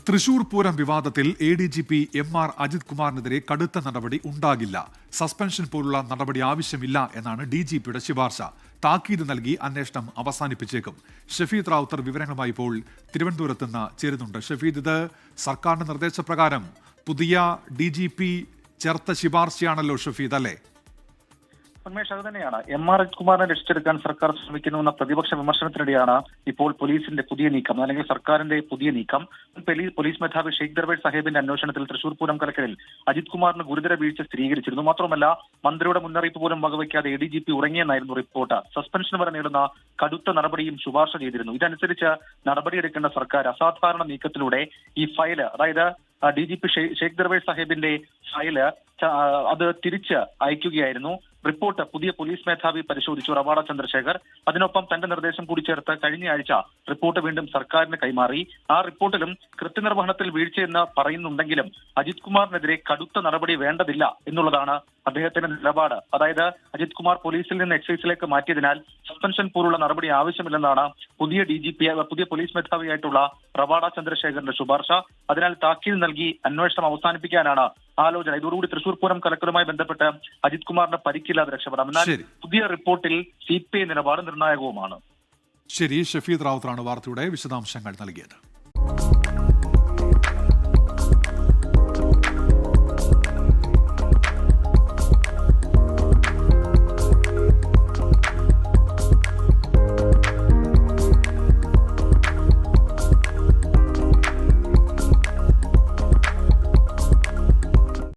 തൃശൂർ പൂരം വിവാദത്തിൽ ADGP MR Ajith കുമാറിനെതിരെ കടുത്ത നടപടി ഉണ്ടാകില്ല. സസ്പെൻഷൻ പോലുള്ള നടപടി ആവശ്യമില്ല എന്നാണ് DGPയുടെ ശുപാർശ. താക്കീത് നൽകി അന്വേഷണം അവസാനിപ്പിച്ചേക്കും. ഷഫീദ് റാവുത്തർ വിവരങ്ങളുമായി ഇപ്പോൾ തിരുവനന്തപുരത്ത് നിന്ന് ചേരുന്നുണ്ട്. ഷഫീദ്, ഇത് സർക്കാരിന്റെ നിർദ്ദേശപ്രകാരം പുതിയ DGP ചേർത്ത ശുപാർശയാണല്ലോ ഷഫീദ്, അല്ലേ? ഉന്മേഷ്, അത് തന്നെയാണ്. MR അജിത് കുമാറിനെ രക്ഷിച്ചെടുക്കാൻ സർക്കാർ ശ്രമിക്കുന്നുവെന്ന പ്രതിപക്ഷ വിമർശനത്തിനിടെയാണ് ഇപ്പോൾ പോലീസിന്റെ പുതിയ നീക്കം, അല്ലെങ്കിൽ സർക്കാരിന്റെ പുതിയ നീക്കം. പോലീസ് മേധാവി ഷെയ്ഖ് ദർവേഷ് സാഹിബിന്റെ അന്വേഷണത്തിൽ തൃശൂർ പൂരം കലക്കലിൽ അജിത് കുമാറിന് ഗുരുതര വീഴ്ച സ്ഥിരീകരിച്ചിരുന്നു. മാത്രമല്ല, മന്ത്രിയുടെ മുന്നറിയിപ്പ് പോലും വകവയ്ക്കാതെ ADGP ഉറങ്ങിയെന്നായിരുന്നു റിപ്പോർട്ട്. സസ്പെൻഷൻ വരെ നേടുന്ന കടുത്ത നടപടിയും ശുപാർശ ചെയ്തിരുന്നു. ഇതനുസരിച്ച് നടപടിയെടുക്കേണ്ട സർക്കാർ അസാധാരണ നീക്കത്തിലൂടെ ഈ ഫയല്, അതായത് DGP ഷെയ്ഖ് ദർവേഷ് സാഹിബിന്റെ ഫയല് അത് തിരിച്ച് അയക്കുകയായിരുന്നു. റിപ്പോർട്ട് പുതിയ പോലീസ് മേധാവി പരിശോധിച്ചു, റവാഡ ചന്ദ്രശേഖർ. അതിനൊപ്പം തന്റെ നിർദ്ദേശം കൂടി ചേർത്ത് കഴിഞ്ഞയാഴ്ച റിപ്പോർട്ട് വീണ്ടും സർക്കാരിന് കൈമാറി. ആ റിപ്പോർട്ടിലും കൃത്യനിർവഹണത്തിൽ വീഴ്ചയെന്ന് പറയുന്നുണ്ടെങ്കിലും അജിത് കുമാറിനെതിരെ കടുത്ത നടപടി വേണ്ടതില്ല എന്നുള്ളതാണ് അദ്ദേഹത്തിന്റെ നിലപാട്. അതായത് അജിത് കുമാർ പോലീസിൽ നിന്ന് എക്സൈസിലേക്ക് മാറ്റിയതിനാൽ സസ്പെൻഷൻ പോലുള്ള നടപടി ആവശ്യമില്ലെന്നാണ് പുതിയ പുതിയ പോലീസ് മേധാവിയായിട്ടുള്ള റവാഡ ചന്ദ്രശേഖറിന്റെ ശുപാർശ. അതിനാൽ താക്കീത് നൽകി അന്വേഷണം അവസാനിപ്പിക്കാനാണ് ആലോചന. ഇതോടുകൂടി തൃശൂർ പൂരം കലക്കലുമായി ബന്ധപ്പെട്ട് അജിത് കുമാറിന് പരിക്കില്ലാതെ രക്ഷപ്പെടാം. എന്നാൽ പുതിയ റിപ്പോർട്ടിൽ CPI നിലപാട് നിർണായകവുമാണ്. ശരി, ഷഫീദ് റാവുത്തറാണ് വാർത്തയുടെ വിശദാംശങ്ങൾ നൽകിയത്.